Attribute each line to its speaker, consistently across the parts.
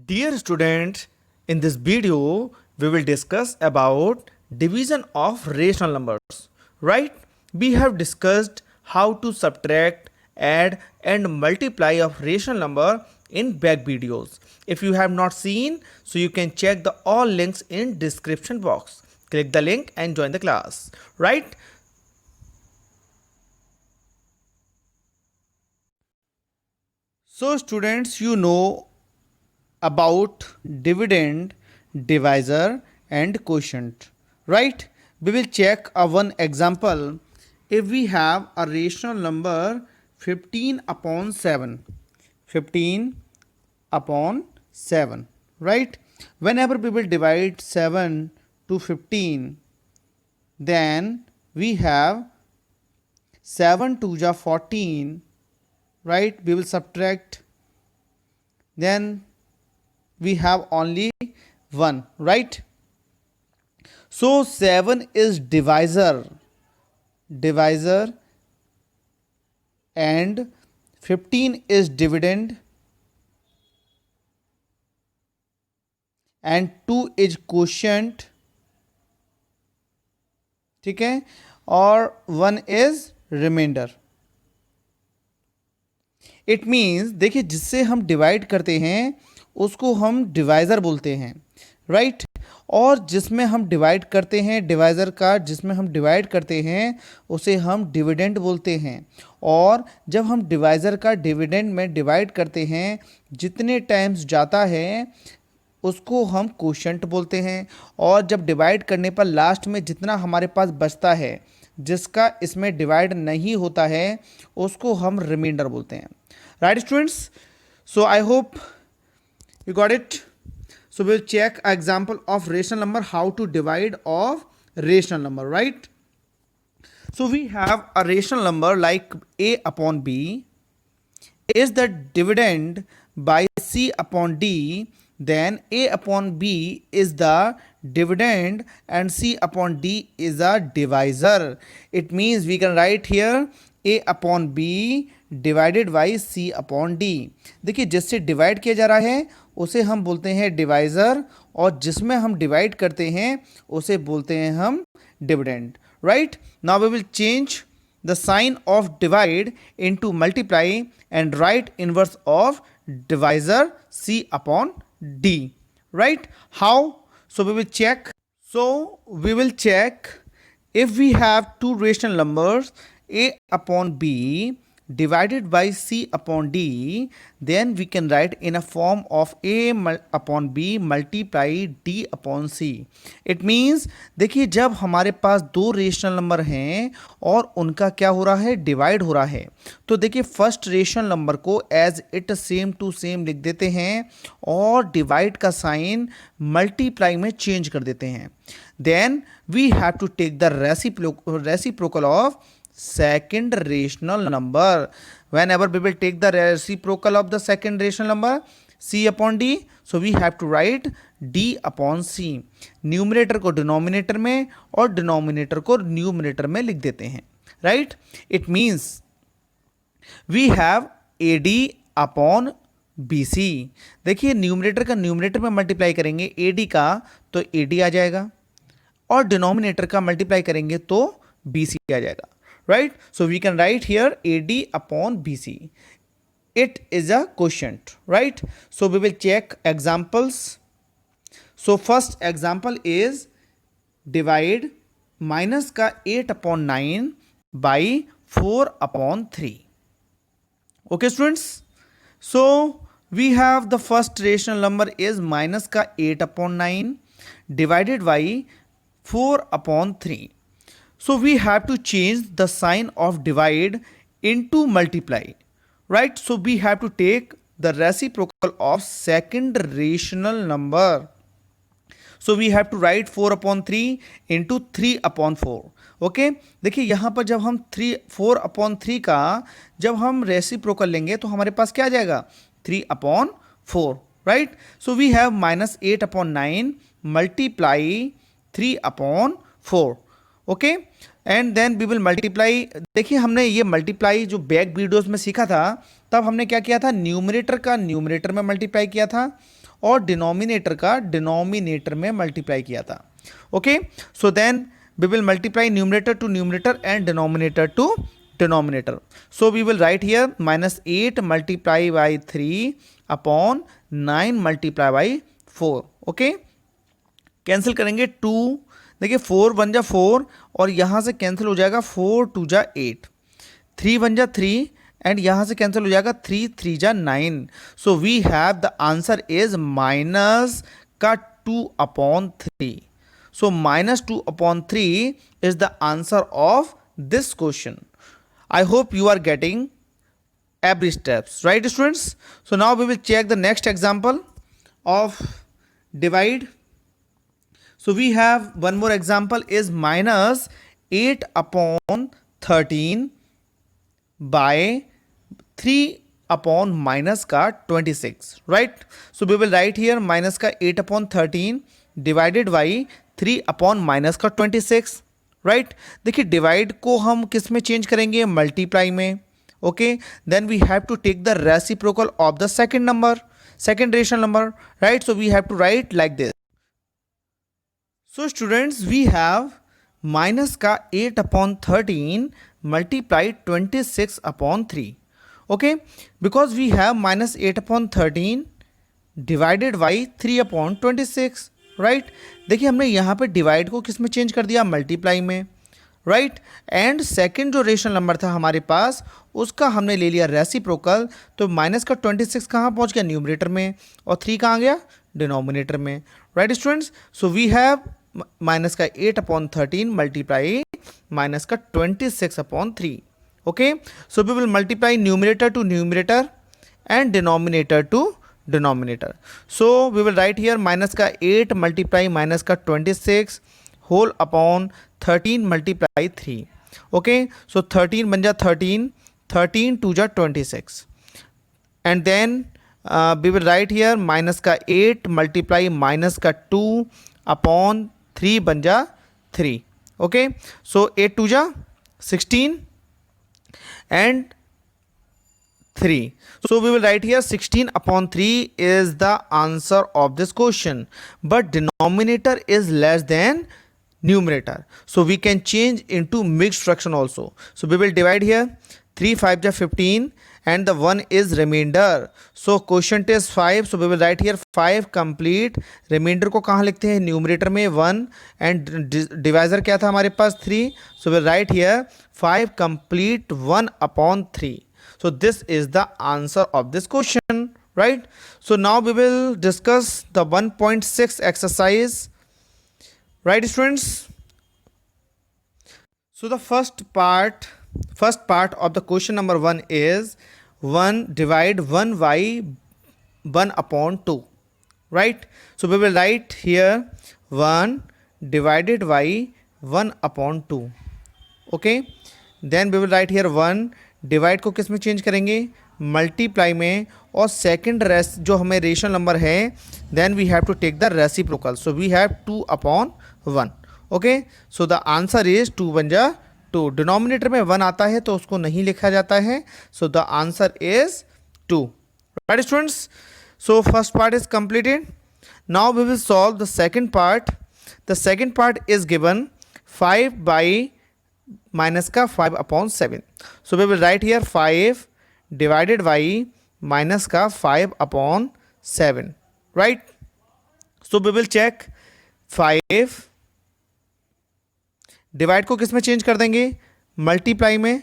Speaker 1: Dear students, in this video we will discuss about division of rational numbers. Right? We have discussed how to subtract, add and multiply of rational number in back videos. If you have not seen, so you can check the all links in description box. Click the link and join the class. Right? So students, you know about dividend, divisor and quotient, right? We will check a one example. If we have a rational number 15 upon 7, 15 upon 7, right? Whenever we will divide 7 to 15, then we have 7 to the 14, right? We will subtract, then we have only 1, right? So 7 is divisor and 15 is dividend and 2 is quotient, ठीक है, और 1 is remainder. It means देखिए जिससे हम divide करते हैं उसको हम डिवाइज़र बोलते हैं, राइट? और जिसमें हम डिवाइड करते हैं डिवाइज़र का जिसमें हम डिवाइड करते हैं उसे हम डिविडेंड बोलते हैं. और जब हम डिवाइज़र का डिविडेंड में डिवाइड करते हैं जितने टाइम्स जाता है उसको हम कोशेंट बोलते हैं. और जब डिवाइड करने पर लास्ट में जितना हमारे पास बचता है जिसका इसमें डिवाइड नहीं होता है उसको हम रिमाइंडर बोलते हैं. Right, students? So I hope you got it. So we'll check an example of rational number, how to divide of rational number, right? So we have a rational number like a upon b is the dividend by c upon d, then a upon b is the dividend and c upon d is a divisor. It means we can write here a upon b divided by C upon D. देखिए जिससे divide किया जा रहा है उसे हम बोलते हैं डिवाइज़र और जिसमें हम डिवाइड करते हैं उसे बोलते हैं हम dividend, right? Now we will change the sign of divide into multiply and write inverse of divisor C upon D, right? How? So we will check. So we will check if we have two rational numbers a upon b divided by c upon d, then we can write in a form of a upon b multiply d upon c. It means देखिए जब हमारे पास दो rational number हैं और उनका क्या हो रहा है, डिवाइड हो रहा है, तो देखिए फर्स्ट रेशनल नंबर को as it same to same लिख देते हैं और डिवाइड का साइन मल्टीप्लाई में चेंज कर देते हैं. Then we have to take the reciprocal of second rational number. Whenever we will take the reciprocal of the second rational number c upon d, so we have to write d upon c. Numerator को denominator में और denominator को numerator में लिख देते हैं, right? It means we have a D upon B C. देखिए numerator का न्यूमरेटर में मल्टीप्लाई करेंगे ए डी का तो ए डी आ जाएगा और डिनोमिनेटर का मल्टीप्लाई करेंगे तो बी सी आ जाएगा, right? So we can write here AD upon BC. It is a quotient, right? So we will check examples. So first example is divide minus का 8 upon 9 by 4 upon 3. Okay students? So we have the first rational number is minus का 8 upon 9 divided by 4 upon 3. So we have to change the sign of divide into multiply, right? So we have to take the reciprocal of second rational number. So we have to write 4 upon 3 into 3 upon 4. Okay? देखिए यहाँ पर जब हम 4 upon 3 का जब हम reciprocal लेंगे तो हमारे पास क्या आ जाएगा, 3 upon 4, right? So we have minus 8 upon 9 multiply 3 upon 4. Okay and then we will multiply. देखिए हमने ये मल्टीप्लाई जो बैक वीडियोस में सीखा था तब हमने क्या किया था, न्यूमरेटर का न्यूमरेटर में मल्टीप्लाई किया था और डिनोमिनेटर का डिनोमिनेटर में मल्टीप्लाई किया था. Okay, so then we will multiply numerator to numerator and denominator to denominator. So we will write here minus 8 multiply by 3 upon 9 multiply by 4. Okay, cancel करेंगे 2. देखिए 4 बन जा 4 और यहाँ से कैंसिल हो जाएगा 4 2 जा 8, 3 बन जा 3 एंड यहाँ से कैंसिल हो जाएगा 3 3 जा 9. So we have the answer is minus का 2 upon 3. So minus 2 upon 3 is the answer of this question. I hope you are getting every steps, right students? So now we will check the next example of divide. So we have one more example is minus 8 upon 13 by 3 upon minus का 26, right? So we will write here minus का 8 upon 13 divided by 3 upon minus का 26, right. देखिए divide को हम किस में change करेंगे, multiply में. Okay, then we have to take the reciprocal of the second number, second rational number, right. So we have to write like this. So students we have minus का 8 upon 13 multiply 26 upon 3. Okay, because we have minus 8 upon 13 divided by 3 upon 26, right. देखिए हमने यहाँ पे divide को किस में change कर दिया, मल्टीप्लाई में, राइट. एंड सेकंड जो रेशनल नंबर था हमारे पास उसका हमने ले लिया रेसिप्रोकल. तो माइनस का 26 कहाँ पहुँच गया, न्यूमरेटर में, और 3 कहाँ गया, डिनोमिनेटर में, right students. So we have minus का 8 अपॉन 13 मल्टीप्लाई माइनस का 26 upon 3. Okay, so we will multiply numerator to numerator and denominator to denominator. So we will write here minus का 8 मल्टीप्लाई माइनस का 26 whole upon 13 multiply 3. Okay, so 13 बन जा 13, 13 2 जा 26 and then we will write here minus का 8 multiply minus का 2 upon 3 बन जा 3. Okay, सो 8 2 जा 16 and 3. So we will write here 16 upon 3 is the answer of this question, but denominator is less than numerator, so we can change into mixed fraction also. So we will divide here 3 5 ja 15 and the 1 is remainder. So quotient is 5, so we will write here 5 complete. remainder को कहाँ लिखते हैं, numerator में 1 and divisor क्या था हमारे पास 3, so we will write here 5 complete 1 upon 3. So this is the answer of this question, right? So now we will discuss the 1.6 exercise, right students? So the first part of the question number 1 is 1 divide 1 by 1 upon 2, right? So we will write here 1 divided by 1 upon 2. Okay, then we will write here 1 divide को किस में change करेंगे, multiply में, और second रेस जो हमें rational number है then we have to take the reciprocal. So we have 2 upon 1. Okay, so the answer is 2 बन जा 2. डिनोमिनेटर में 1 आता है तो उसको नहीं लिखा जाता है. So the answer is 2, right students. So first part is completed. Now we will solve the second part. The second part is given 5 by minus का 5 upon 7. So we will write here 5 divided by minus का 5 upon 7, right. So we will check 5 divide को किस में change कर देंगे, multiply में,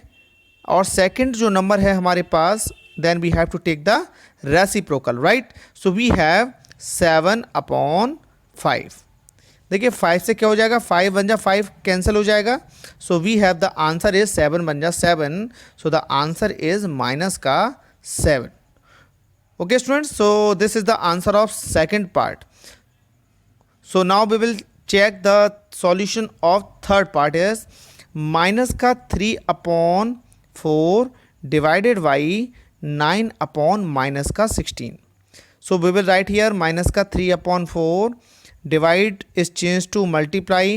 Speaker 1: और second जो नंबर है हमारे पास then we have to take the reciprocal, right. So we have 7 upon 5. देखिए 5 से क्या हो जाएगा, 5 बन जा 5 कैंसिल हो जाएगा. So we have the answer is 7 बन जा 7. So the answer is minus का 7. Okay students, so this is the answer of second part. So now we will check the solution of third part is minus का 3 upon 4 divided by 9 upon minus का 16. So we will write here minus का 3 upon 4 divide is changed to multiply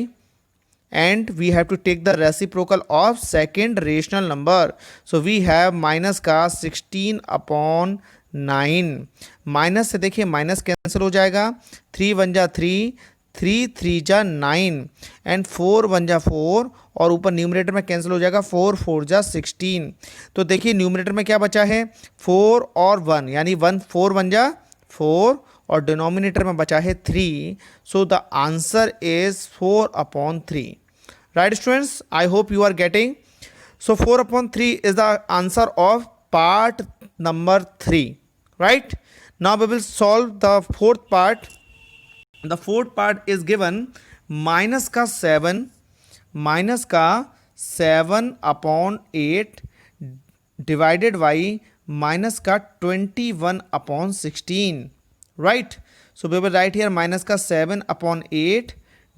Speaker 1: and we have to take the reciprocal of second rational number. So we have minus का 16 upon 9। Minus से देखिए minus cancel हो जाएगा, 3 one जा 3, 3 3 जा 9 and 4 one जा 4 और ऊपर न्यूमरेटर में कैंसिल हो जाएगा, 4 4 जा 16। तो देखिए न्यूमरेटर में क्या बचा है, 4 और 1 यानी 1 4 वन जा 4 और डिनोमिनेटर में बचा है 3। So the answer is 4/3। Right students, I hope you are getting. So 4/3 is the answer of part number 3. Right? Now we will solve the fourth part. The fourth part is given minus का 7/8 divided by minus का 21/16. Right? So we will write here minus का 7/8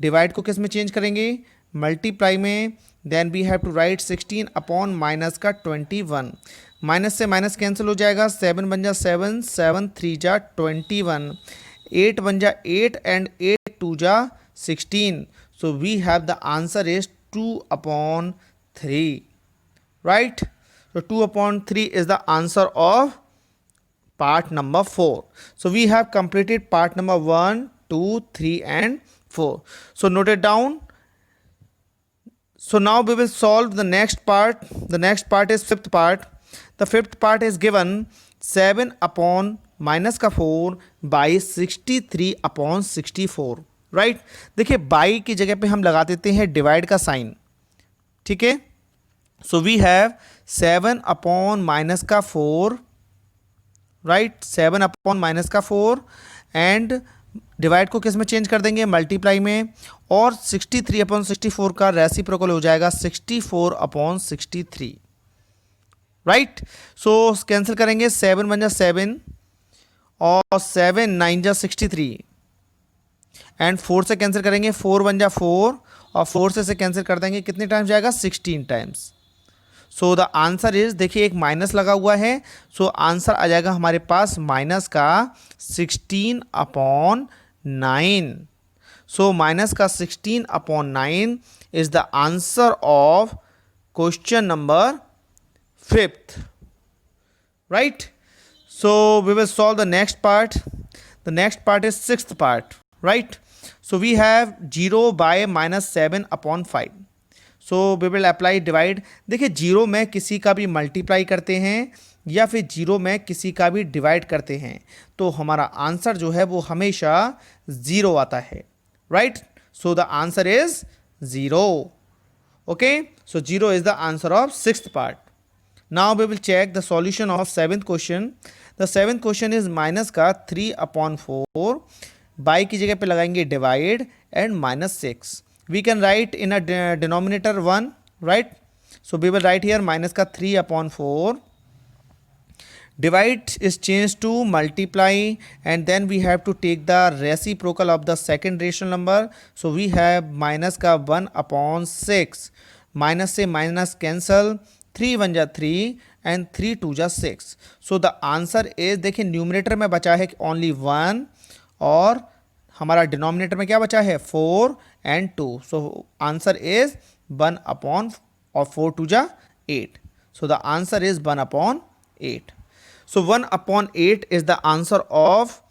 Speaker 1: divide को किस में change करेंगे, multiply में, then we have to write 16 upon minus का 21। Minus से माइनस कैंसिल हो जाएगा, 7 बन जा 7, 7 3 जा 21, 8 बन जा 8 एंड 8 2 जा 16। So we have the answer is 2/3। Right, so 2/3 is the answer of part number 4. So we have completed part number 1, 2, 3 and 4. So note it down. So now we will solve the next part. The next part is fifth part. The fifth part is given 7 upon minus का 4 by 63/64. Right, देखिए by की जगह पे हम लगा देते हैं divide का साइन, ठीक है। So we have 7 upon minus का 4, राइट, 7 अपॉन माइनस का 4 एंड डिवाइड को किस में चेंज कर देंगे, मल्टीप्लाई में, और 63/64 का रेसिप्रोकल हो जाएगा 64/63। राइट, सो कैंसिल करेंगे, 7 बन जा 7 और 7 9 जा 63 एंड 4 से कैंसिल करेंगे, 4 बन जा 4 और 4 से कैंसिल कर देंगे, कितने टाइम्स जाएगा, 16 times. So the answer is, देखिए एक माइनस लगा हुआ है, सो आंसर आ जाएगा हमारे पास माइनस का 16/9। सो माइनस का 16/9 is the answer of question number 5th। Right, so we will solve the next part. The next part is 6th part. Right, so we have 0 by -7/5। So we will apply divide. देखिए 0 में किसी का भी multiply करते हैं या फिर 0 में किसी का भी डिवाइड करते हैं तो हमारा आंसर जो है वो हमेशा 0 आता है। Right, so the answer is 0। Okay, so 0 is the answer of 6th part. Now we will check the solution of 7th question. The 7th question is minus का 3/4, बाई की जगह पे लगाएंगे divide and -6। We can write in a denominator 1, right? So we will write here minus का 3/4. Divide is changed to multiply and then we have to take the reciprocal of the second rational number. So we have minus का 1/6. Minus से minus cancel, 3 1 जा 3 and 3 2 जा 6. So the answer is, देखिए numerator में बचा है only 1 और हमारा डिनोमिनेटर में क्या बचा है 4 and 2. सो आंसर इज 1/, और 4 2 जा 8. So the answer is 1/8. So 1/8 is the answer of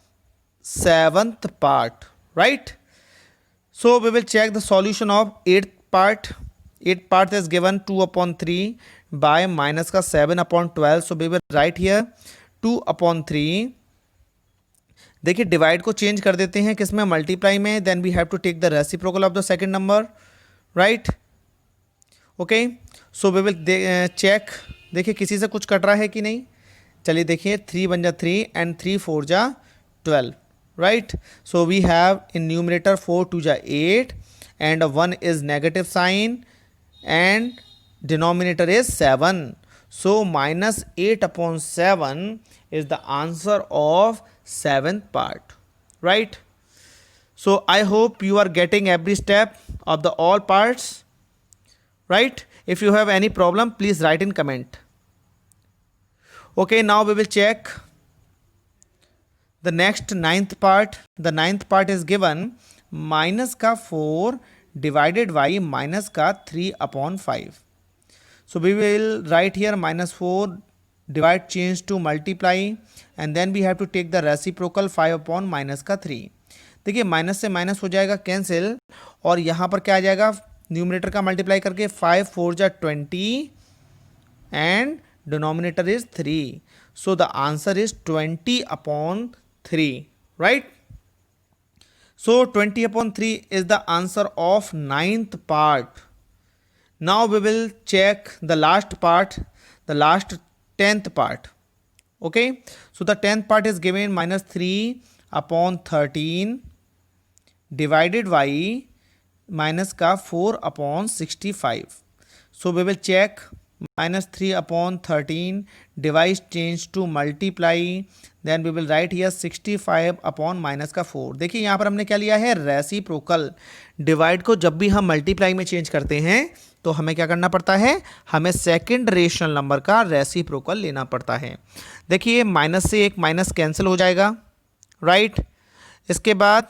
Speaker 1: 7th part. Right, so we will check the solution of 8th part. 8th part is given 2/3 by minus का 7/12। So we will write here 2/3। देखिए divide को change कर देते हैं किसमें, multiply में, then we have to take the reciprocal of the second number. Right, okay, so we will check. देखिए किसी से कुछ कट रहा है कि नहीं, चलिए देखिए 3 बन जा 3 एंड 3 4 जा 12। Right, so we have in numerator 4 2 जा 8 and 1 is negative sign and denominator is 7. So -8/7 is the answer of 7th part. Right, so I hope you are getting every step of the all parts. Right, if you have any problem please write in comment. Okay, now we will check the next 9th part. The 9th part is given minus का 4 divided by minus का 3/5. So we will write here -4 divide change to multiply and then we have to take the reciprocal 5 upon minus का 3। देखिए minus से minus हो जाएगा cancel और यहाँ पर क्या आ जाएगा न्यूमरेटर का मल्टीप्लाई करके 5 4 जा 20 and denominator is 3. So the answer is 20 upon 3, right? So 20 upon 3 is the answer of ninth part. Now we will check the last part, the last 10th part. Okay, so the 10th part is given minus 3 upon 13 divided by minus का 4 upon 65. So we will check minus 3 upon 13 divide change to multiply then we will write here 65 upon minus का 4। देखिए यहाँ पर हमने क्या लिया है reciprocal. Divide को जब भी हम मल्टीप्लाई में चेंज करते हैं तो हमें क्या करना पड़ता है, हमें सेकंड रेशनल नंबर का रेसिप्रोकल लेना पड़ता है। देखिए माइनस से एक माइनस कैंसिल हो जाएगा, राइट। इसके बाद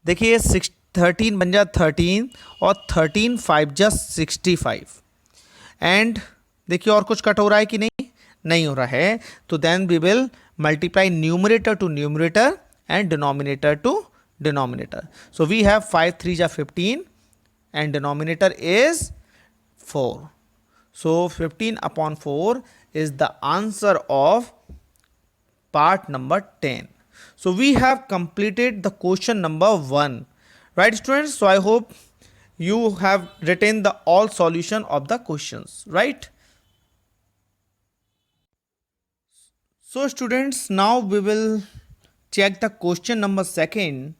Speaker 1: देखिए 13 बन जा 13 और 13 5 जा 65 एंड देखिए और कुछ कट हो रहा है कि नहीं हो रहा है, तो then we will multiply numerator to numerator and denominator to denominator. So we have 5 3 जा 15 and denominator is 4। So 15 upon 4 is the answer of part number 10. So we have completed the question number 1, right students? So I hope you have written the all solution of the questions, right? So students, now we will check the question number 2nd,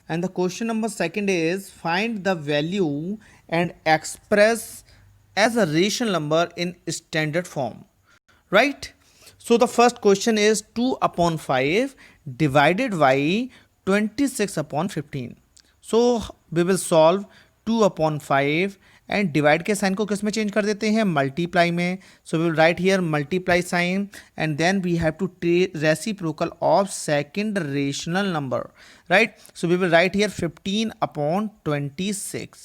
Speaker 1: and the question number 2nd is find the value and express as a rational number in standard form, right? So the first question is 2 upon 5 divided by 26 upon 15. So we will solve 2 upon 5 and divide के sign को किस में change कर देते हैं, multiply में। So we will write here multiply sign and then we have to take reciprocal of second rational number, right. So we will write here 15 upon 26।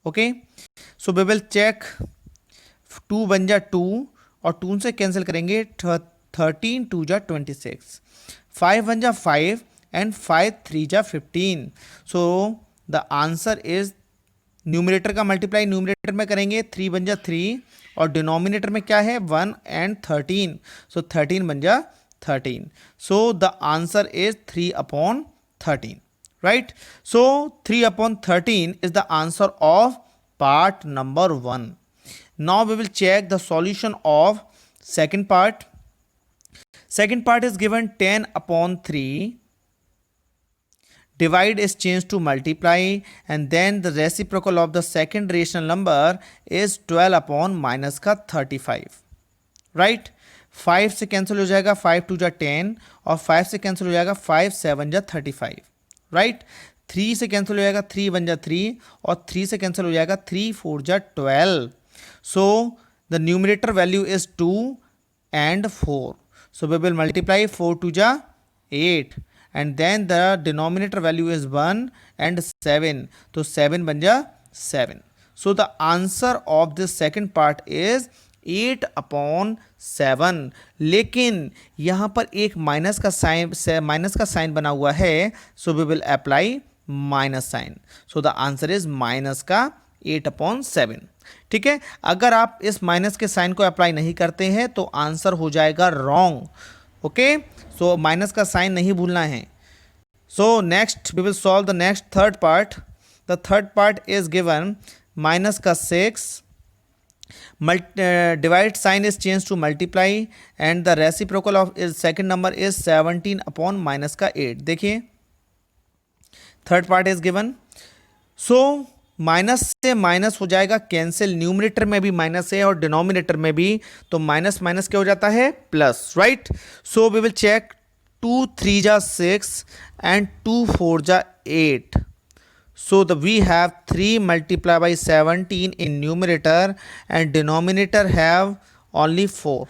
Speaker 1: Okay, so we will check 2 बन जा 2 और 2 से cancel करेंगे 13 2 जा 26, 5 बन जा 5 and 5 3 जा 15। So the answer is numerator का मल्टीप्लाई न्यूमरेटर में करेंगे 3 बन जा 3 और डिनोमिनेटर में क्या है 1 एंड 13। सो 13 बन जा 13। सो the answer is 3 upon 13, right. So 3 upon 13 is the answer of part number 1। Now we will check the solution of second part. Second part is given 10 upon 3. Divide is changed to multiply and then the reciprocal of the second rational number is 12 upon minus का 35. Right? 5 से cancel हो जाएगा 5 2 जा 10 और 5 से cancel हो जाएगा 5 7 जा 35. राइट, 3 से कैंसिल हो जाएगा 3 1 जा 3 और 3 से कैंसिल हो जाएगा 3 4 जा 12. So the numerator value is 2 and 4. So we will multiply 4 2 ja 8 and then the denominator value is 1 and 7. So 7 बन जा 7. So the answer of this second part is 8 upon 7. लेकिन यहाँ पर एक माइनस का साइन बना हुआ है, so we will apply minus sign. So the answer is minus का 8 अपॉन 7. ठीक है, अगर आप इस माइनस के साइन को अप्लाई नहीं करते हैं तो आंसर हो जाएगा रॉन्ग. ओके, सो माइनस का साइन नहीं भूलना है. So next we will solve the next third part. The third part is given minus का 6, divide sign is change to multiply and the reciprocal of is second number is 17 upon minus का 8. देखिए third part is given. So minus से minus हो जाएगा cancel, numerator में भी minus है और डिनोमिनेटर में भी, तो माइनस माइनस क्या हो जाता है plus, right. So we will check 2 3 जा 6 एंड 2 4 जा 8. So we have 3 multiplied by 17 in numerator and denominator have only 4,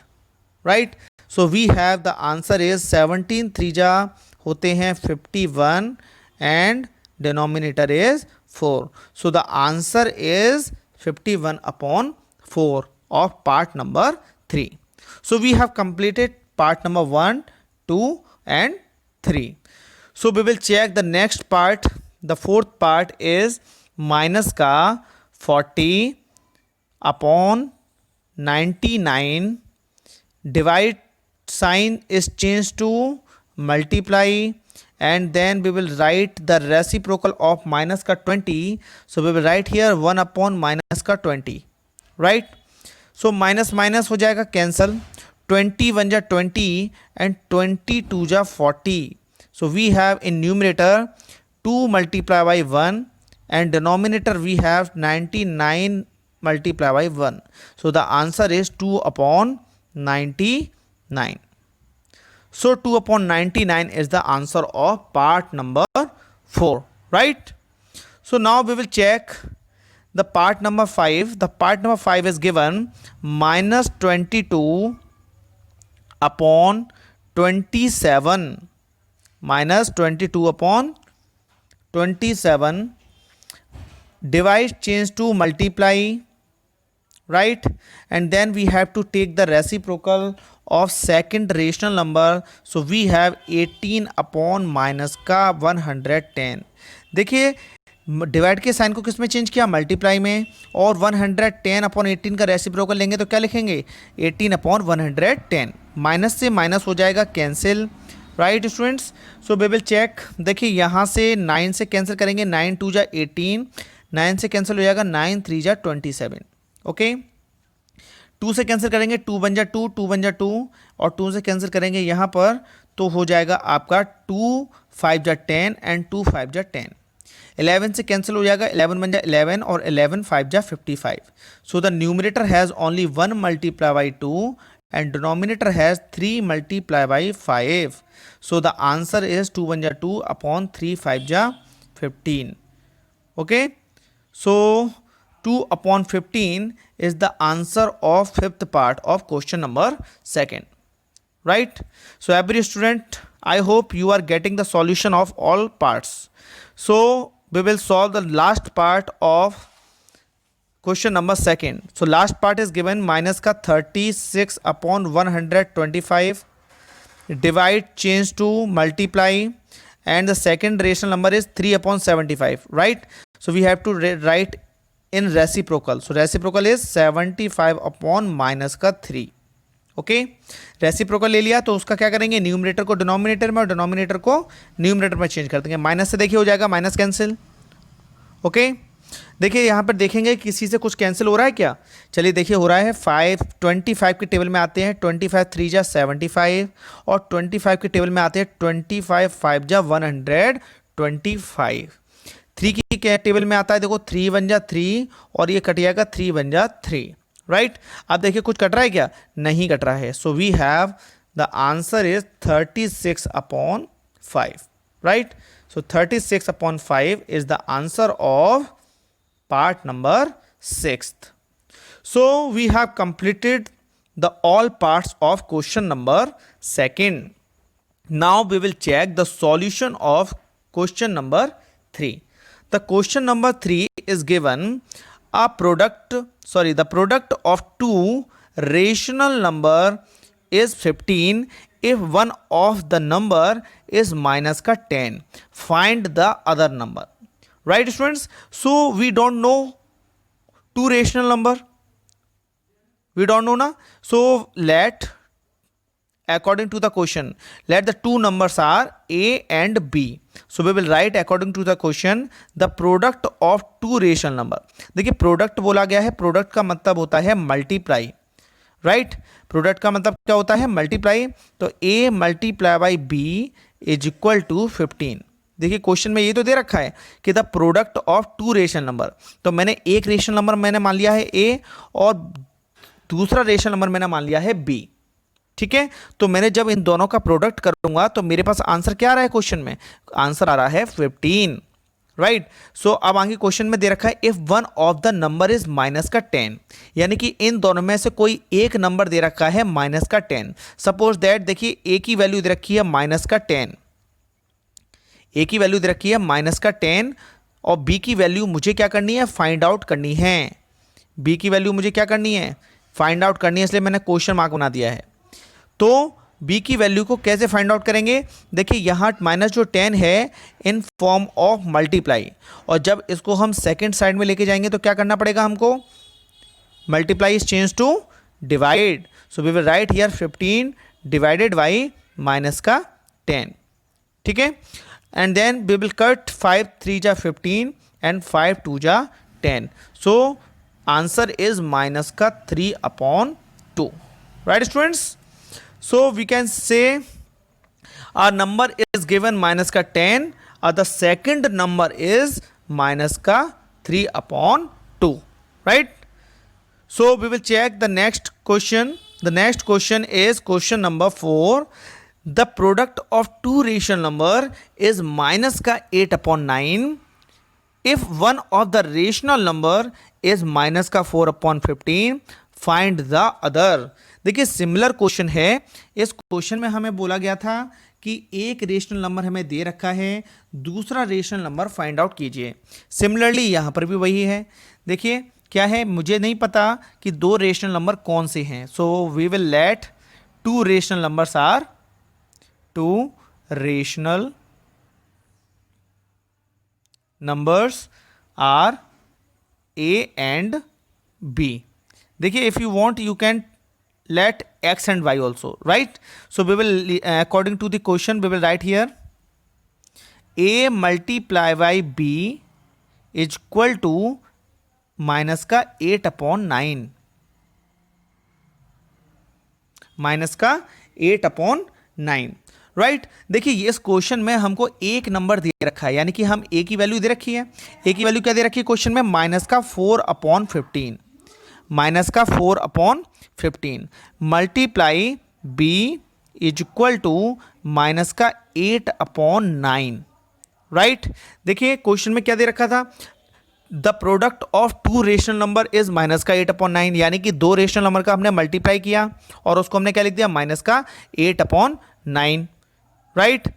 Speaker 1: right. So we have the answer is 17 3 जा होते हैं 51 and denominator is 4. So the answer is 51 upon 4 of part number 3. So we have completed part number 1, 2 and 3. So we will check the next part. The fourth part is minus का 40 upon 99. Divide sign is changed to multiply, and then we will write the reciprocal of minus का 20. So we will write here 1 upon minus का 20, right? So minus minus हो जाएगा cancel, 20 1 जा 20 and 22 जा 40. So we have in numerator 2 multiplied by 1 and denominator we have 99 multiplied by 1. So the answer is 2 upon 99. So 2 upon 99 is the answer of part number 4, right? So now we will check the part number 5. The part number 5 is given minus 22 upon 27. Minus 22 upon 27. Divide change to multiply, right? And then we have to take the reciprocal of second rational number. So we have 18 upon minus का 110. देखिए divide के sign को किस में change किया, multiply में, और 110 upon 18 का रेसिप्रोकल लेंगे तो क्या लिखेंगे 18 अपॉन 110. माइनस से माइनस हो जाएगा cancel, right students. So we will check. देखिए यहाँ से 9 से कैंसिल करेंगे, 9 2 जा 18, 9 से कैंसिल हो जाएगा 9 3 जा 27. ओके 2 से कैंसिल करेंगे, 2 1 जा 2, 2 1 जा 2, और 2 से कैंसिल करेंगे यहाँ पर तो हो जाएगा आपका 2 5 जा 10 एंड 2 5 जा 10. 11 से कैंसिल हो जाएगा, 11 1 जा 11 और 11 5 जा 55. सो the numerator has only 1 multiply by 2 and denominator has 3 multiply by 5. So the answer is 2 1 ja 2 upon 3 5 ja 15. Okay, so 2 upon 15 is the answer of fifth part of question number 2, right? So every student, I hope you are getting the solution of all parts. So we will solve the last part of question number 2. So last part is given minus का 36 upon 125. Divide change to multiply and the second rational number is 3 upon 75, right? So we have to write in reciprocal. So reciprocal is 75 upon minus का 3. Okay reciprocal ले लिया तो उसका क्या करेंगे, numerator को denominator में और डिनोमिनेटर को न्यूमरेटर में चेंज कर देंगे. माइनस से देखिए हो जाएगा माइनस कैंसिल. ओके देखिए यहाँ पर देखेंगे किसी से कुछ कैंसिल हो रहा है क्या, चलिए देखिए हो रहा है. 25 के टेबल में आते हैं, 25 3 जा 75 और 25 के टेबल में आते हैं 25 5 जा 125. 3 की टेबल में आता है देखो 3 1 जा 3 और ये कट जाएगा 3 1 जा 3, राइट? अब देखिए कुछ कट रहा है क्या, नहीं कट रहा है. So we have the answer is 36 upon 5, right? So 36 upon 5 is the answer of part number 6. So we have completed the all parts of question number 2. Now we will check the solution of question number 3. The question number 3 is given the product of two rational number is 15 if one of the number is minus का 10. Find the other number. Right students, so we don't know two rational number, we don't know na. So let, according to the question, let the two numbers are a and b. So we will write according to the question the product of two rational number. देखिए product बोला गया है, product का मतलब होता है multiply, right? Product का मतलब क्या होता है, मल्टीप्लाई. तो a multiply by b is equal to 15. देखिए क्वेश्चन में ये तो दे रखा है कि the product of two rational number. तो मैंने एक रेशनल नंबर मैंने मान लिया है ए और दूसरा रेशनल नंबर मैंने मान लिया है बी, ठीक है? तो मैंने जब इन दोनों का प्रोडक्ट करूंगा तो मेरे पास आंसर क्या आ रहा है, क्वेश्चन में आंसर आ रहा है 15, राइट? सो अब आगे क्वेश्चन में दे रखा है if one of the number is minus का 10, यानी कि इन दोनों में से कोई एक नंबर दे रखा है माइनस का 10. सपोज दैट देखिए ए की वैल्यू दे रखी है माइनस का 10, ए की वैल्यू दे रखी है माइनस का 10 और बी की वैल्यू मुझे क्या करनी है, फाइंड आउट करनी है. बी की वैल्यू मुझे क्या करनी है,
Speaker 2: फाइंड आउट करनी है, इसलिए मैंने क्वेश्चन मार्क बना दिया है। तो b की वैल्यू को कैसे फाइंड आउट करेंगे? देखिए यहाँ माइनस जो 10 है इन फॉर्म ऑफ मल्टीप्लाई, और जब इसको हम सेकेंड साइड में लेके जाएंगे तो क्या करना पड़ेगा हमको? Multiply is change to divide, so we will write here 15 divided by minus का 10, ठीक है। And then we will cut 5 3 जा 15 एंड 5 2 जा 10, सो आंसर इज माइनस का 3/2, right students. So we can say our number is given minus का 10 और the second number is minus का 3/2, right? So we will check the next question. The next question is question number 4. The product of two rational number is minus का 8/9 if one of the rational number is minus का 4/15. Find the other. देखिए similar question है। इस question में हमें बोला गया था कि एक रेशनल नंबर हमें दे रखा है, दूसरा रेशनल नंबर फाइंड आउट कीजिए। सिमिलरली यहाँ पर भी वही है। देखिए क्या है, मुझे नहीं पता कि दो रेशनल नंबर कौन से हैं, so we will let two rational numbers are two rational numbers are A and B. देखिए if you want you can let x and y also, right? So we will according to the question we will write here a multiply by b is equal to minus का 8/9, minus का 8/9, right. देखिए इस question में हमको एक number दे रखा है, यानी कि हम a की वैल्यू दे रखी है। a की वैल्यू क्या दे रखी है क्वेश्चन में? माइनस का 4/15, माइनस का 4/15 multiply b is equal to minus का 8/9, राइट। देखिए क्वेश्चन में क्या दे रखा था? The product of two rational number is minus का 8/9, यानी कि दो रेशनल नंबर का हमने मल्टीप्लाई किया और उसको हमने क्या लिख दिया? माइनस का 8/9, राइट।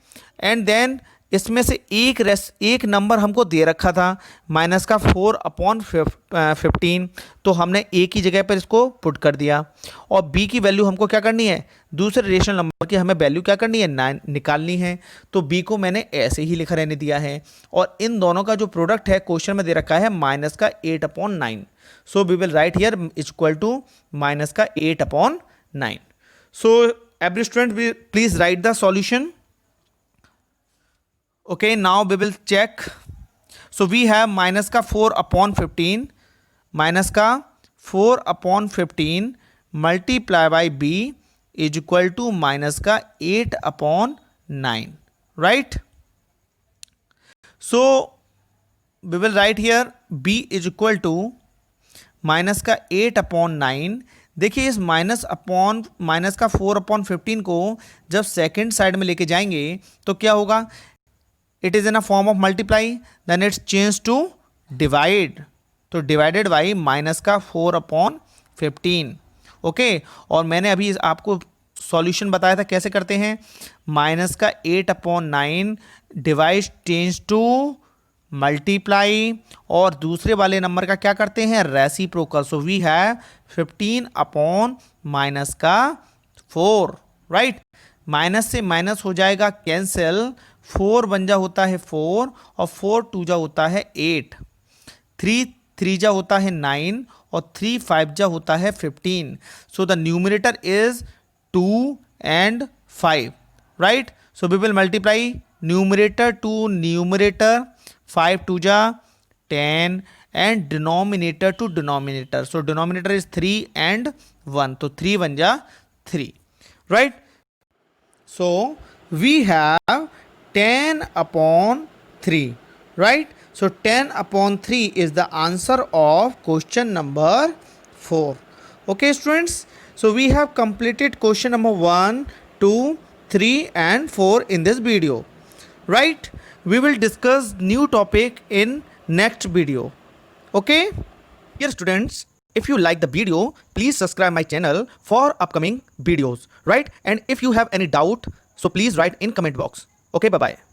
Speaker 2: एंड देन इसमें से एक नंबर हमको दे रखा था माइनस का 4/15, तो हमने a की जगह पर इसको पुट कर दिया। और b की वैल्यू हमको क्या करनी है? दूसरे रेशनल नंबर की हमें वैल्यू क्या करनी है? 9 निकालनी है, तो b को मैंने ऐसे ही लिखा रहने दिया है। और इन दोनों का जो प्रोडक्ट है क्वेश्चन में दे रखा है माइनस का 8/9, so we will write here is equal to minus का 8/9। So every student please write the solution. Okay, now we will check. So we have minus का 4/15, माइनस का 4/15 multiply by b is equal to minus का 8/9, right. So we will write here b is equal to minus का 8/9। देखिए इस minus का 4/15 को जब second side में लेके जाएंगे तो क्या होगा? It is in a form of multiply, then it's change to divide, तो डिवाइडेड बाई माइनस का 4/15, ओके। और मैंने अभी आपको सॉल्यूशन बताया था कैसे करते हैं। माइनस का 8/9 डिवाइड चेंज टू मल्टीप्लाई, और दूसरे वाले नंबर का क्या करते हैं? Reciprocal, so we have 15/-4, right. Minus से माइनस हो जाएगा कैंसिल, 4 1 जा होता है 4 और 4 2 जा होता है 8, 3 3 जा होता है 9 और 3 5 जा होता है 15। So the numerator is 2 and 5, right. So we will multiply numerator to numerator, 5 2 जा 10 and denominator to denominator, so denominator is 3 and 1, तो 3 1 जा 3, right. So we have 10/3, right? So 10/3 is the answer of question number 4. Okay students, so we have completed question number 1, 2, 3 and 4 in this video, right? We will discuss new topic in next video. Okay? Dear students, if you like the video, please subscribe my channel for upcoming videos, right? And if you have any doubt, so please write in comment box. Okay, bye bye.